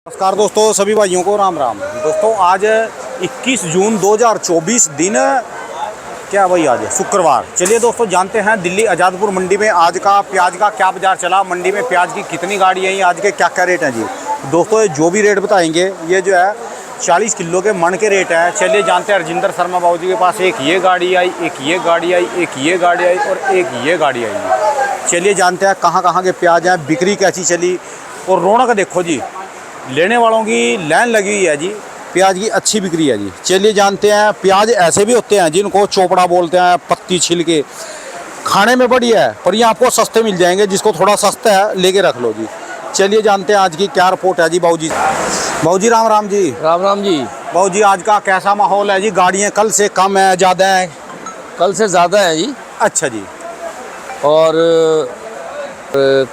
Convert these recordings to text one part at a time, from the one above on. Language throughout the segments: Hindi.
नमस्कार दोस्तों, सभी भाइयों को राम राम। दोस्तों आज 21 जून 2024 दिन क्या भाई, आज शुक्रवार। चलिए दोस्तों जानते हैं दिल्ली आज़ादपुर मंडी में आज का प्याज का क्या बाजार चला, मंडी में प्याज की कितनी गाड़ी आई, आज के क्या क्या रेट हैं जी। दोस्तों ये जो भी रेट बताएंगे ये जो है 40 किलो के मन के रेट है। चलिए जानते हैं रजिंदर शर्मा बाबू जी के पास एक ये गाड़ी आई, एक ये गाड़ी आई, एक ये गाड़ी आई और एक ये गाड़ी आई। चलिए जानते हैं कहाँ कहाँ के प्याज हैं, बिक्री कैसी चली और रौनक देखो जी, लेने वालों की लाइन लगी हुई है जी। प्याज की अच्छी बिक्री है जी। चलिए जानते हैं, प्याज ऐसे भी होते हैं जिनको चोपड़ा बोलते हैं, पत्ती छिल के खाने में बढ़िया है, पर ये आपको सस्ते मिल जाएंगे। जिसको थोड़ा सस्ता है लेके रख लो जी। चलिए जानते हैं आज की क्या रिपोर्ट है जी। बाबू जी राम राम जी। राम राम जी। बाबू जी आज का कैसा माहौल है जी? गाड़ियाँ कल से कम है, ज़्यादा है? कल से ज़्यादा है जी। अच्छा जी। और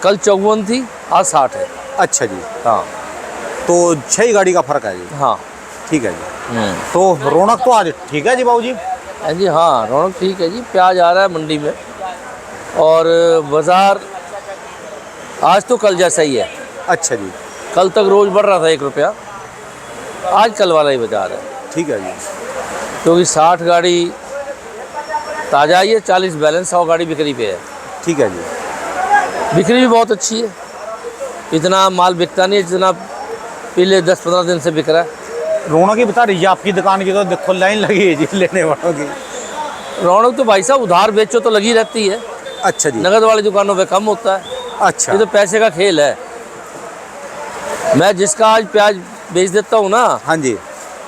कल 54 थी, आज 60 है। अच्छा जी। हाँ, तो 6 गाड़ी का फर्क है जी। हाँ ठीक है जी। तो रौनक तो आज ठीक है जी बाबू जी? जी हाँ, रौनक ठीक है जी। प्याज आ रहा है मंडी में और बाज़ार आज तो कल जैसा ही है। अच्छा जी। कल तक रोज़ बढ़ रहा था 1 रुपया, आज कल वाला ही बाज़ार है। ठीक है जी। क्योंकि 60 गाड़ी ताज़ा आई है, 40 बैलेंस, 100 गाड़ी बिक्री पे है। ठीक है जी। बिक्री भी बहुत अच्छी है। इतना माल बिकता नहीं है जितना पिछले 10-15 दिन से बिक रहा है। रौनक ही बता रही है आपकी दुकान की, तो देखो लाइन लगी है जी लेने वालों की। रौनक तो भाई साहब उधार बेचो तो लगी रहती है। अच्छा जी। नगद वाली दुकानों पे कम होता है। अच्छा। ये तो पैसे का खेल है। मैं जिसका आज प्याज बेच देता हूँ ना, हाँ जी,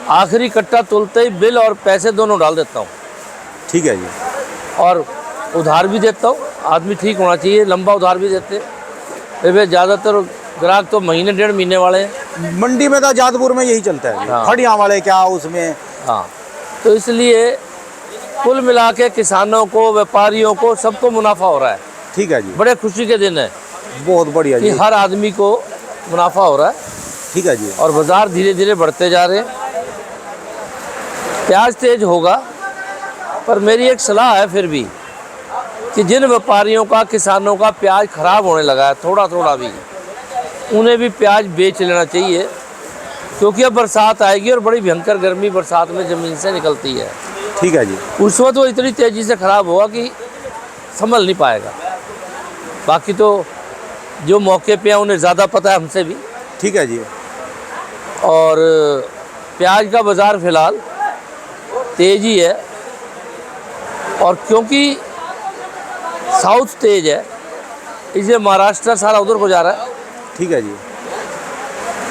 आखिरी कट्टा तोलते ही बिल और पैसे दोनों डाल देता हूँ। ठीक है जी। और उधार भी देता हूँ। आदमी ठीक होना चाहिए, लंबा उधार भी देते। फिर ज़्यादातर ग्राहक तो महीने 1.5 महीने वाले हैं। मंडी में तो आज़ादपुर में यही चलता है। हाँ। खड़ियाँ वाले क्या उसमें। हाँ, तो इसलिए कुल मिला के किसानों को, व्यापारियों को, सबको मुनाफा हो रहा है। ठीक है जी। बड़े खुशी के दिन है बहुत बढ़िया कि जी। हर आदमी को मुनाफा हो रहा है। ठीक है जी। और बाज़ार धीरे धीरे बढ़ते जा रहे हैं। प्याज तेज होगा, पर मेरी एक सलाह है फिर भी कि जिन व्यापारियों का, किसानों का प्याज खराब होने लगा है थोड़ा थोड़ा भी, उन्हें भी प्याज बेच लेना चाहिए। क्योंकि अब बरसात आएगी और बड़ी भयंकर गर्मी बरसात में ज़मीन से निकलती है। ठीक है जी। उस वक्त वो इतनी तेज़ी से ख़राब होगा कि संभल नहीं पाएगा। बाकी तो जो मौके पे हैं उन्हें ज़्यादा पता है हमसे भी। ठीक है जी। और प्याज का बाज़ार फ़िलहाल तेज़ ही है। और क्योंकि साउथ तेज है, इसलिए महाराष्ट्र सारा उधर को जा रहा है। ठीक है जी।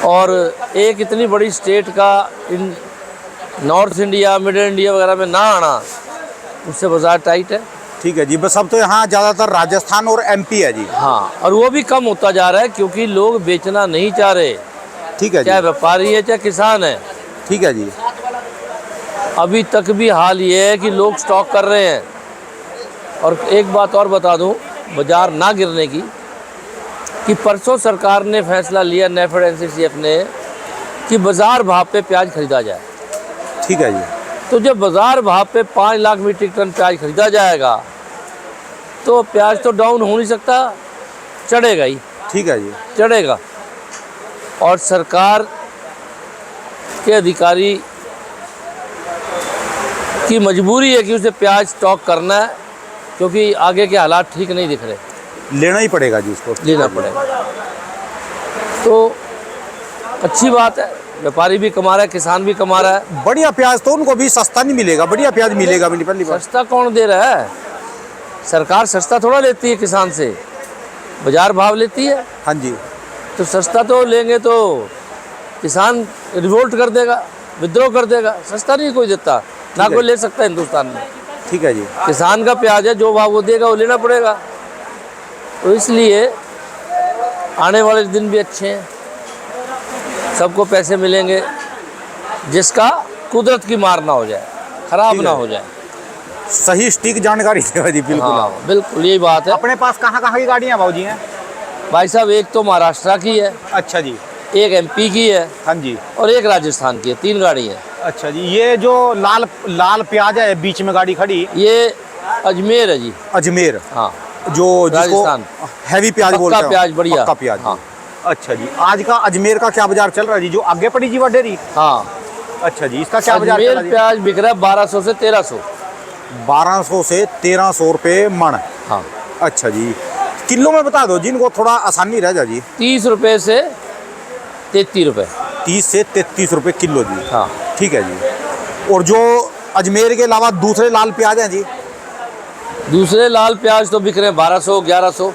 और एक इतनी बड़ी स्टेट का इन नॉर्थ इंडिया, मिडिल इंडिया वगैरह में ना आना, उससे बाज़ार टाइट है। ठीक है जी। बस अब तो यहाँ ज़्यादातर राजस्थान और एमपी है जी। हाँ, और वो भी कम होता जा रहा है क्योंकि लोग बेचना नहीं चाह रहे। ठीक है जी। चाहे व्यापारी है चाहे किसान है। ठीक है जी। अभी तक भी हाल ये है कि लोग स्टॉक कर रहे हैं। और एक बात और बता दूं बाज़ार ना गिरने की, कि परसों सरकार ने फैसला लिया, नेफेड एनसीसीएफ ने, कि बाज़ार भाव पे प्याज खरीदा जाए। ठीक है जी। तो जब बाज़ार भाव पे 5 लाख मीट्रिक टन प्याज खरीदा जाएगा तो प्याज तो डाउन हो नहीं सकता, चढ़ेगा ही। ठीक है जी। चढ़ेगा। और सरकार के अधिकारी की मजबूरी है कि उसे प्याज स्टॉक करना है, क्योंकि आगे के हालात ठीक नहीं दिख रहे। लेना ही पड़ेगा जी उसको। लेना पड़ेगा। तो अच्छी बात है, व्यापारी भी कमा रहा है, किसान भी कमा रहा है। बढ़िया प्याज तो उनको भी सस्ता नहीं मिलेगा, बढ़िया प्याज मिलेगा भी नहीं। पहली बात सस्ता कौन दे रहा है? सरकार सस्ता थोड़ा लेती है किसान से, बाज़ार भाव लेती है। हाँ जी। तो सस्ता तो लेंगे तो किसान रिवोल्ट कर देगा, विद्रोह कर देगा। सस्ता नहीं कोई देता, ना कोई ले सकता हिंदुस्तान में। ठीक है जी। किसान का प्याज है, जो भाव वो देगा वो लेना पड़ेगा। तो इसलिए आने वाले दिन भी अच्छे हैं, सबको पैसे मिलेंगे, जिसका कुदरत की मार ना हो जाए, खराब ना हो जाए। सही सटीक जानकारी देगा जी। बिल्कुल। हाँ, बिल्कुल यही बात है। अपने पास कहाँ कहाँ की गाड़ियाँ बाबू जी हैं? भाई साहब एक तो महाराष्ट्र की है, अच्छा जी। एक एमपी की है हाँ जी। और एक राजस्थान की है। 3 गाड़ी है। अच्छा जी। ये जो लाल लाल प्याज है बीच में गाड़ी खड़ी, ये अजमेर है जी। अजमेर। हाँ, जो जिसको राजस्थान हैवी प्याज बोलते हैं। प्याज बढ़िया। पक्का प्याज। हाँ। अच्छा जी, आज का अजमेर का क्या बाजार चल रहा है जी, जो आगे पड़ी जीवा डेयरी? हाँ, अच्छा जी, इसका क्या बाजार चल अजमेर रहा है जी? प्याज बिक रहा है 1200 से 1300। 1200 से 1300 रुपये मन। हाँ, अच्छा जी, किलो में बता दो जिनको थोड़ा आसानी रह जा जी। 30 रुपये से 33 रुपये। 30 से 33 रुपये किलो जी। हाँ, ठीक है जी। और जो अजमेर के अलावा दूसरे लाल प्याज हैं जी? दूसरे लाल प्याज तो बिक रहे हैं 1200 1100,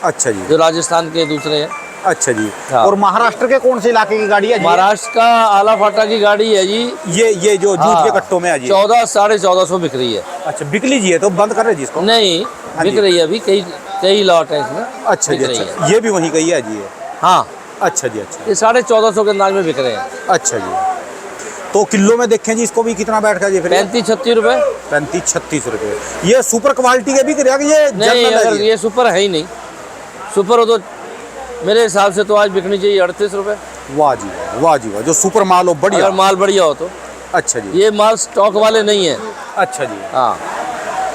अच्छा जी। जो राजस्थान के दूसरे हैं। अच्छा जी। हाँ। और महाराष्ट्र के कौन से इलाके की गाड़ी है जी? महाराष्ट्र का आला फाटा की गाड़ी है जी। ये जो जूट के कट्टों में है जी? 14 साढ़े 1400 बिक रही है। अच्छा, बिक लीजिए तो बंद कर रहे जी इसको? नहीं, हाँ बिक जी। रही है अभी, कई कई लॉट है इसमें। अच्छा जी, बिक रही अच्छा, ये भी वहीं का ही है जी ये? हाँ, अच्छा जी, अच्छा ये 1450 के अंदाज में बिक रहे हैं। अच्छा जी। तो किलो में देखें जी इसको भी कितना बैठ गया जी फिर? 35-36 रुपये। 35-36 रुपये। ये सुपर क्वालिटी के बिक रहा है कि ये नहीं, जनरल है अगर जी? ये सुपर है ही नहीं। सुपर हो तो मेरे हिसाब से तो आज बिकनी चाहिए 38 रुपये, वाह जी वाह जी वाह, जो सुपर माल हो बढ़िया। अगर माल बढ़िया हो तो। अच्छा जी, ये माल स्टॉक वाले नहीं है। अच्छा जी, हाँ,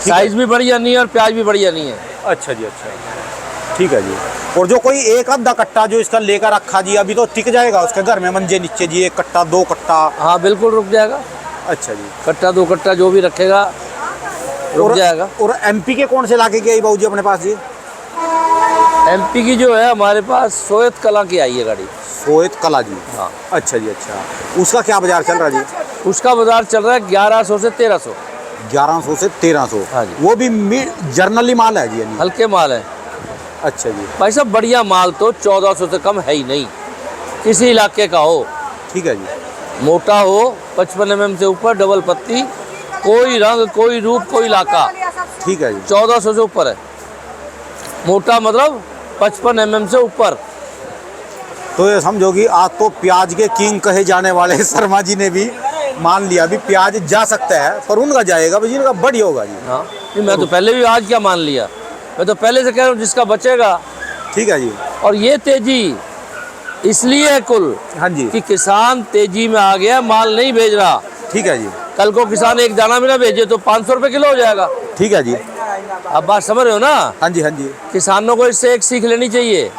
साइज भी बढ़िया नहीं है और प्याज भी बढ़िया नहीं है। अच्छा जी, अच्छा, ठीक है जी। और जो कोई एक आधा कट्टा जो इसका लेकर रखा जी, अभी तो टिक जाएगा उसके घर में मंजे नीचे जी, 1 कट्टा 2 कट्टा? हाँ, बिल्कुल रुक जाएगा। अच्छा जी। कट्टा 2 कट्टा जो भी रखेगा रुक जाएगा। और एमपी के कौन से इलाके की आई बाबू जी अपने पास जी? एमपी की जो है हमारे पास सोयत कला की आई है गाड़ी। सोयत कला जी? हाँ। अच्छा जी, अच्छा। उसका क्या बाजार चल रहा है जी? उसका बाजार चल रहा है 1100 से 1300। 1100 से 1300? हाँ जी। वो भी जर्नली माल है जी यानी? हल्के माल है। अच्छा जी, भाई साहब, बढ़िया माल तो 1400 से कम है ही नहीं, किसी इलाके का हो। ठीक है जी। मोटा हो, 55 mm से ऊपर, डबल पत्ती, कोई रंग कोई रूप कोई इलाका, ठीक है जी। 1400 से ऊपर है। मोटा मतलब 55 mm से ऊपर। तो ये समझो कि आज तो प्याज के किंग कहे जाने वाले शर्मा जी ने भी मान लिया भी प्याज जा सकता है, पर उनका जाएगा भाई, जिनका बढ़िया होगा जी। हाँ, नहीं, मैं तो पहले भी आज क्या मान लिया, मैं तो पहले से कह रहा हूँ जिसका बचेगा। ठीक है जी। और ये तेजी इसलिए है कुल हाँ जी, कि किसान तेजी में आ गया, माल नहीं भेज रहा। ठीक है जी। कल को किसान एक दाना भी ना भेजे तो 500 रुपये किलो हो जाएगा। ठीक है जी। अब बात समझ रहे हो ना? हाँ जी, हाँ जी। किसानों को इससे एक सीख लेनी चाहिए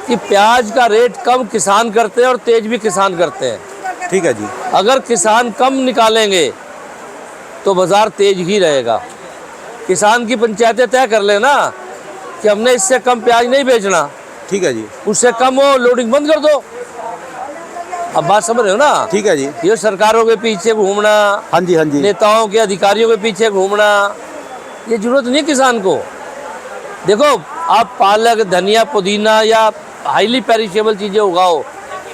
कि प्याज का रेट कम किसान करते हैं और तेज भी किसान करते हैं। ठीक है जी। अगर किसान कम निकालेंगे तो बाजार तेज ही रहेगा। किसान की पंचायतें तय कर लेना कि हमने इससे कम प्याज नहीं बेचना, ठीक है जी। उससे कम हो लोडिंग बंद कर दो। अब बात समझ रहे हो ना? ठीक है जी। ये सरकारों के पीछे घूमना, हाँ जी, हाँ जी। नेताओं के अधिकारियों के पीछे घूमना, ये जरूरत नहीं किसान को। देखो, आप पालक, धनिया, पुदीना या हाईली पेरिशेबल चीजें उगाओ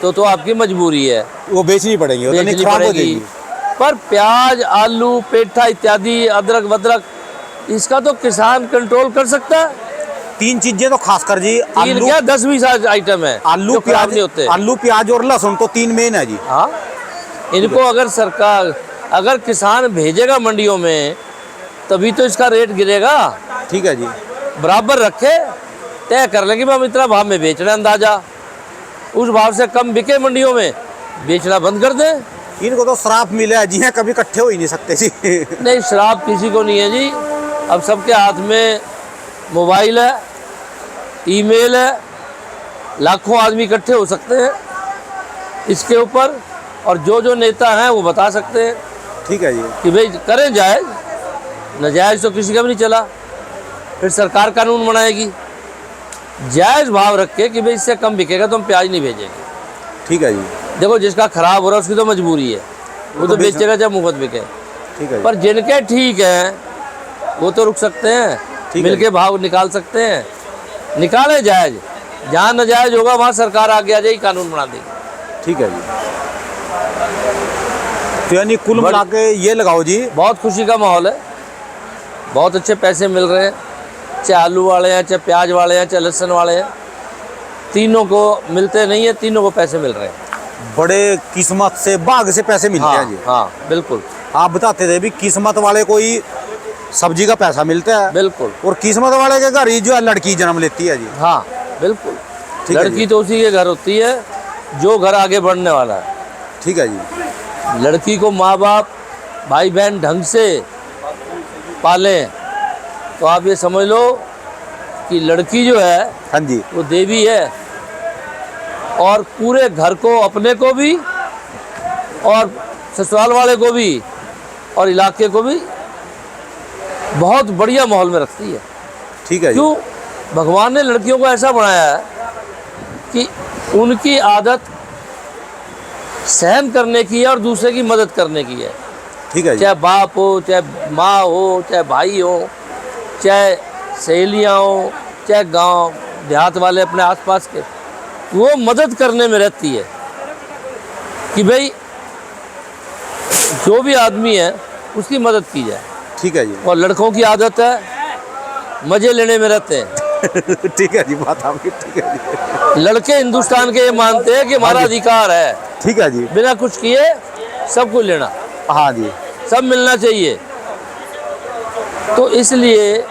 तो आपकी मजबूरी है, वो बेचनी पड़ेगी, वो तो नहीं बेचनी खराब हो पड़ेगी। जाएगी। पर प्याज, आलू, पेठा इत्यादि, अदरक वदरक, इसका तो किसान कंट्रोल कर सकता है। 3 चीजें तो खासकर जी, तीन आलू, क्या 20-20 आइटम है आलू जो खराब प्याज, नहीं होते। आलू प्याज और लहसुन तो 3 मेन है जी। हाँ, इनको अगर सरकार, अगर किसान भेजेगा मंडियों में तभी तो इसका रेट गिरेगा। ठीक है जी। बराबर रखे, तय कर लेंगे हम इतना भाव में बेच रहे हैं, अंदाजा उस भाव से कम बिके मंडियों में, बेचना बंद कर दें। इनको तो श्राप मिला है जी, हैं कभी इकट्ठे हो ही नहीं सकते जी। नहीं, शराब किसी को नहीं है जी। अब सबके हाथ में मोबाइल है, ईमेल है, लाखों आदमी इकट्ठे हो सकते हैं इसके ऊपर, और जो नेता हैं वो बता सकते हैं ठीक है जी। कि भाई करें जायज़, नाजायज़ तो किसी का भी नहीं चला, फिर सरकार कानून बनाएगी। जायज़ भाव रख के कि भाई इससे कम बिकेगा तो हम प्याज नहीं भेजेंगे। ठीक है जी। देखो, जिसका खराब हो रहा है उसकी तो मजबूरी है, वो तो बेचेगा चाहे मुफ्त बिके। ठीक है जी। पर जिनके ठीक हैं वो तो रुक सकते हैं, ठीक है। मिलके भाव निकाल सकते हैं, निकाले जायज़। जहाँ नाजायज़ होगा वहाँ सरकार आगे आ जाएगी, कानून बना देगी। ठीक है जी। तो यानी कुल मिला के ये लगाओ जी, बहुत खुशी का माहौल है, बहुत अच्छे पैसे मिल रहे हैं, चाहे आलू वाले हैं, चाहे प्याज वाले हैं, चाहे लहसुन वाले हैं, तीनों को मिलते नहीं है, तीनों को पैसे मिल रहे हैं। बड़े किस्मत से भाग से पैसे मिलते हैं जी। हाँ, बिल्कुल आप बताते थे भी किस्मत वाले को ही सब्जी का पैसा मिलता है, बिल्कुल। और किस्मत वाले के घर ही जो है लड़की जन्म लेती है जी। हाँ, बिल्कुल। ठीक है जी। लड़की तो उसी के घर होती है जो घर आगे बढ़ने वाला है। ठीक है जी। लड़की को माँ बाप, भाई बहन ढंग से पालें तो आप ये समझ लो कि लड़की जो है हाँ जी। वो देवी है, और पूरे घर को, अपने को भी और ससुराल वाले को भी और इलाके को भी बहुत बढ़िया माहौल में रखती है। ठीक है जी। क्यों? भगवान ने लड़कियों को ऐसा बनाया है कि उनकी आदत सहन करने की है और दूसरे की मदद करने की है। ठीक है जी। चाहे बाप हो, चाहे माँ हो, चाहे भाई हो, चाहे सहेलियाँ हो, चाहे गांव देहात वाले अपने आसपास के, वो मदद करने में रहती है कि भाई जो भी आदमी है उसकी मदद की जाए। ठीक है जी। और लड़कों की आदत है मज़े लेने में रहते हैं। ठीक है जी, बात आपकी ठीक है जी। लड़के हिंदुस्तान के ये मानते हैं कि हमारा अधिकार है, ठीक है जी। बिना कुछ किए सब कुछ लेना, हाँ जी। सब मिलना चाहिए। तो इसलिए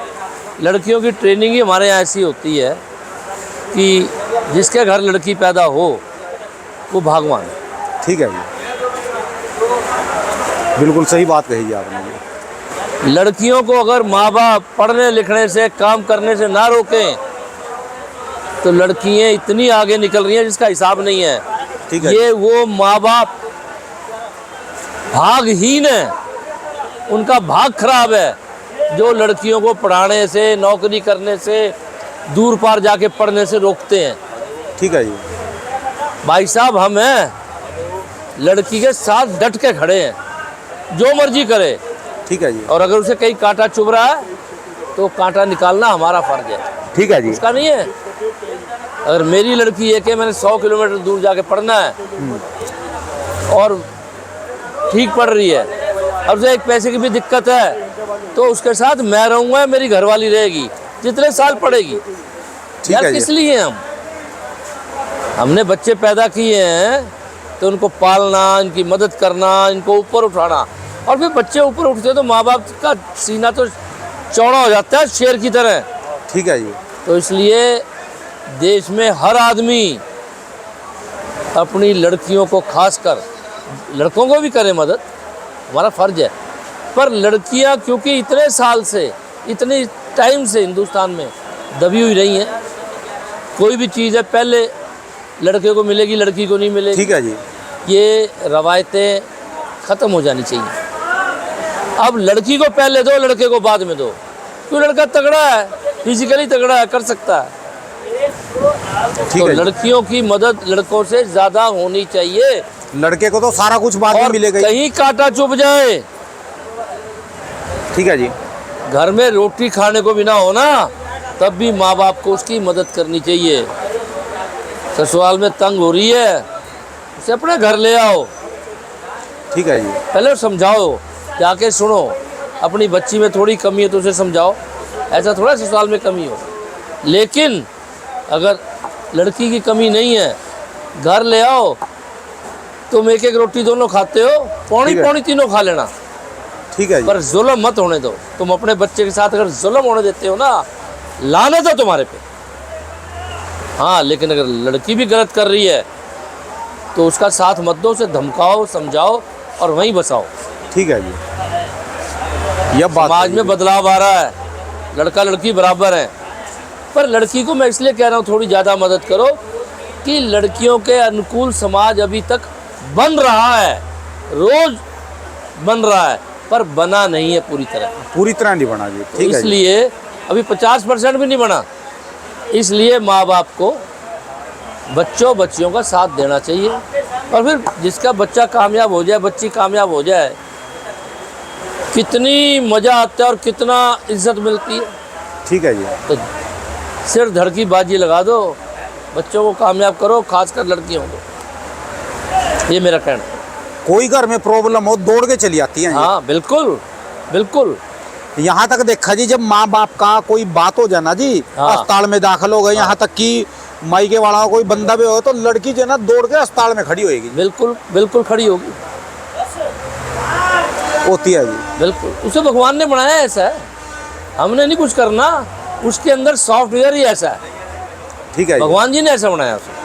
लड़कियों की ट्रेनिंग ही हमारे यहाँ ऐसी होती है कि जिसके घर लड़की पैदा हो वो भगवान है। ठीक है जी, बिल्कुल सही बात कही जी आपने। लड़कियों को अगर माँ बाप पढ़ने लिखने से, काम करने से ना रोकें तो लड़कियाँ इतनी आगे निकल रही हैं जिसका हिसाब नहीं है। ठीक है। ये वो माँ बाप भागहीन है, उनका भाग खराब है जो लड़कियों को पढ़ाने से, नौकरी करने से, दूर पार जाके पढ़ने से रोकते हैं। ठीक है जी। भाई साहब, हम हैं लड़की के साथ डट के खड़े हैं, जो मर्जी करे। ठीक है जी। और अगर उसे कहीं कांटा चुभ रहा है तो कांटा निकालना हमारा फर्ज है, ठीक है जी। उसका नहीं है। अगर मेरी लड़की है कि मैंने 100 किलोमीटर दूर जाके पढ़ना है और ठीक पढ़ रही है, अब उसे एक पैसे की भी दिक्कत है तो उसके साथ मैं रहूँगा, मेरी घरवाली रहेगी, जितने साल पढ़ेगी। ठीक यार है किस जी। लिए हमने बच्चे पैदा किए हैं तो उनको पालना, इनकी मदद करना, इनको ऊपर उठाना। और फिर बच्चे ऊपर उठते तो माँ बाप का सीना तो चौड़ा हो जाता है शेर की तरह। ठीक है जी। तो इसलिए देश में हर आदमी अपनी लड़कियों को, खासकर लड़कों को भी करे मदद, हमारा फर्ज है। पर लड़कियां क्योंकि इतने साल से, इतने टाइम से हिंदुस्तान में दबी हुई रही हैं, कोई भी चीज़ है पहले लड़के को मिलेगी, लड़की को नहीं मिलेगी। ठीक है जी। ये रवायतें ख़त्म हो जानी चाहिए। अब लड़की को पहले दो, लड़के को बाद में दो। क्यों? लड़का तगड़ा है, फिजिकली तगड़ा है, कर सकता है। ठीक तो है जी। लड़कियों की मदद लड़कों से ज़्यादा होनी चाहिए। लड़के को तो सारा कुछ बाद में और मिलेगा ही। कहीं कांटा चुभ जाए, ठीक है जी। घर में रोटी खाने को भी ना हो ना, तब भी माँ बाप को उसकी मदद करनी चाहिए। ससुराल में तंग हो रही है, उसे अपने घर ले आओ, ठीक है जी। पहले समझाओ, जाके सुनो। अपनी बच्ची में थोड़ी कमी है तो उसे समझाओ, ऐसा थोड़ा ससुराल में कमी हो। लेकिन अगर लड़की की कमी नहीं है, घर ले आओ, तुम एक एक रोटी दोनों खाते हो, पौनी ठीक है। पौनी तीनों खा लेना, ठीक है जी। पर जुल्म मत होने दो। तुम अपने बच्चे के साथ अगर जुल्म होने देते हो ना, लानत है तुम्हारे पे। हाँ, लेकिन अगर लड़की भी गलत कर रही है तो उसका साथ मत दो, उसे धमकाओ, समझाओ और वहीं बसाओ। ठीक है जी। यह बात समाज सही में है। बदलाव आ रहा है, लड़का लड़की बराबर है। पर लड़की को मैं इसलिए कह रहा हूँ थोड़ी ज़्यादा मदद करो कि लड़कियों के अनुकूल समाज अभी तक बन रहा है, रोज़ बन रहा है, पर बना नहीं है पूरी तरह। पूरी तरह नहीं बना जी। ठीक है जी। इसलिए अभी 50% भी नहीं बना। इसलिए माँ बाप को बच्चों बच्चियों का साथ देना चाहिए। और फिर जिसका बच्चा कामयाब हो जाए, बच्ची कामयाब हो जाए, कितनी मज़ा आता है और कितना इज्जत मिलती है। ठीक है जी। तो सिर धड़ की बाजी लगा दो, बच्चों को कामयाब करो, खासकर लड़कियों को। ये मेरा कहना है। कोई घर में प्रॉब्लम हो, दौड़ के चली आती है। हाँ, बिल्कुल बिल्कुल। यहाँ तक देखा जी, जब माँ बाप का कोई बात हो जाए ना जी, हाँ। अस्पताल में दाखिल हो गए, यहाँ तक कि मायके वाला का कोई बंदा भी हो तो लड़की जो है ना दौड़ के अस्पताल में खड़ी होगी। बिल्कुल बिल्कुल खड़ी होगी, होती है जी। बिल्कुल। उसे भगवान ने बनाया ऐसा है, हमने नहीं कुछ करना, उसके अंदर सॉफ्टवेयर ही ऐसा है। ठीक है जी। भगवान जी ने ऐसा बनाया उसे।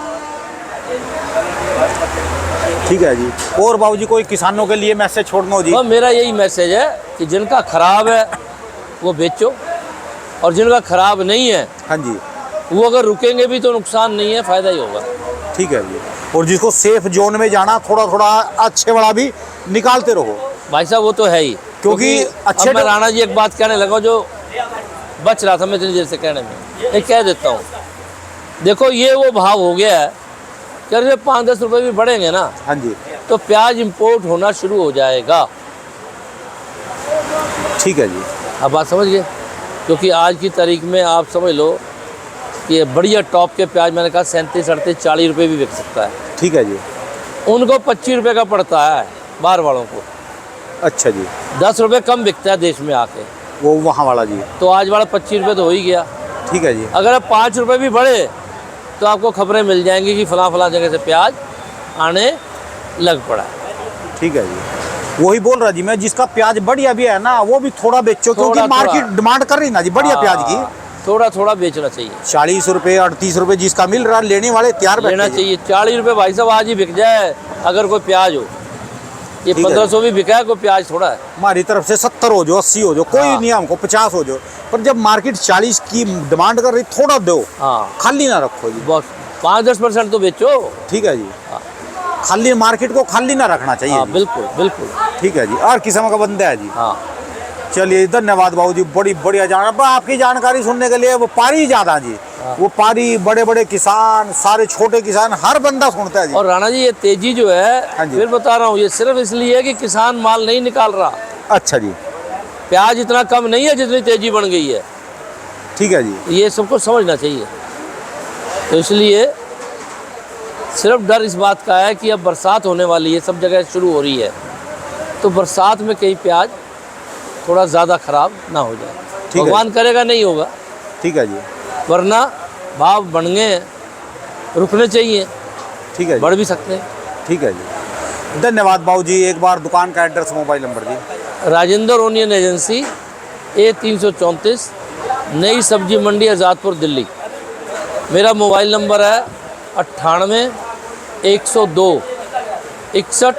ठीक है जी। और बाबूजी कोई किसानों के लिए मैसेज छोड़ना हो जी? और मेरा यही मैसेज है कि जिनका खराब है वो बेचो, और जिनका खराब नहीं है हाँ जी। वो अगर रुकेंगे भी तो नुकसान नहीं है, फ़ायदा ही होगा। ठीक है जी। और जिसको सेफ जोन में जाना, थोड़ा थोड़ा अच्छे वाला भी निकालते रहो भाई साहब, वो तो है ही, क्योंकि अच्छे अब मैं राणा जी एक बात कहने लगा जो बच रहा था मैं इतनी देर से कहने में, एक कह देता हूँ। देखो ये वो भाव हो गया है कि अगर 5-10 रुपए भी बढ़ेंगे ना, हाँ जी, तो प्याज इंपोर्ट होना शुरू हो जाएगा। ठीक है जी। आप बात समझ गए? क्योंकि आज की तारीख में आप समझ लो कि ये बढ़िया टॉप के प्याज, मैंने कहा 37-38-40 रुपये भी बिक सकता है। ठीक है जी। उनको 25 रुपये का पड़ता है बाहर वालों को। अच्छा जी। 10 रुपये कम बिकता है देश में आके, वो वहाँ वाला जी। तो आज वाला 25 रुपये तो हो ही गया। ठीक है जी। अगर अब 5 रुपये भी बढ़े तो आपको खबरें मिल जाएंगी कि फलां जगह से प्याज आने लग पड़ा है। ठीक है जी। वही बोल रहा जी मैं, जिसका प्याज बढ़िया भी है ना वो भी थोड़ा बेचो, क्योंकि थोड़ा- मार्केट डिमांड कर रही ना जी बढ़िया प्याज की। थोड़ा थोड़ा बेचना चाहिए, 40 रुपये 38 रुपये जिसका मिल रहा, लेने वाले तैयार बैठे लेना हैं। चाहिए। 40 रुपये भाई साहब आज ही बिक जाए अगर कोई प्याज हो। ये ठीक है। 1500 भी बिका है, कोई प्याज थोड़ा है। हमारी तरफ से 70 हो जाओ, 80 हो जाओ, कोई हाँ। नहीं, हमको 50 हो जाओ, पर जब मार्केट 40 की डिमांड कर रही थोड़ा दो, हाँ, खाली ना रखो जी। बस 5-10% तो बेचो। ठीक है जी। हाँ। खाली मार्केट को खाली ना रखना चाहिए हाँ जी। बिल्कुल बिल्कुल। ठीक है जी। और किस्म का बंदा है जी। हाँ चलिए धन्यवाद बाबू जी, बड़ी बढ़िया जानकारी। आपकी जानकारी सुनने के लिए वो पारी ज्यादा जी, वो पारी बड़े बड़े किसान, सारे छोटे किसान, हर बंदा सुनता है जी। और राणा जी ये तेजी जो हाँ है, जी। फिर बता रहा हूँ, ये सिर्फ इसलिए है कि किसान माल नहीं निकाल रहा। अच्छा जी। प्याज इतना कम नहीं है जितनी तेजी बढ़ गई है। ठीक है जी। ये सबको समझना चाहिए। तो इसलिए सिर्फ डर इस बात का है कि अब बरसात होने वाली है, सब जगह शुरू हो रही है, तो बरसात में कहीं प्याज थोड़ा ज़्यादा ख़राब ना हो जाए। है। भगवान करेगा नहीं होगा, ठीक है जी। वरना भाव बढ़ गए, रुकने चाहिए, ठीक है जी। बढ़ भी सकते हैं। ठीक है जी। धन्यवाद बाबू जी। एक बार दुकान का एड्रेस, मोबाइल नंबर जी। राजेंद्र ओनियन एजेंसी, A334, नई सब्जी मंडी, आज़ादपुर, दिल्ली। मेरा मोबाइल नंबर है 98 102 61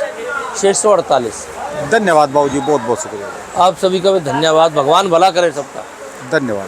648। धन्यवाद बाबू जी, बहुत बहुत शुक्रिया। आप सभी का भी धन्यवाद। भगवान भला करे सबका। धन्यवाद।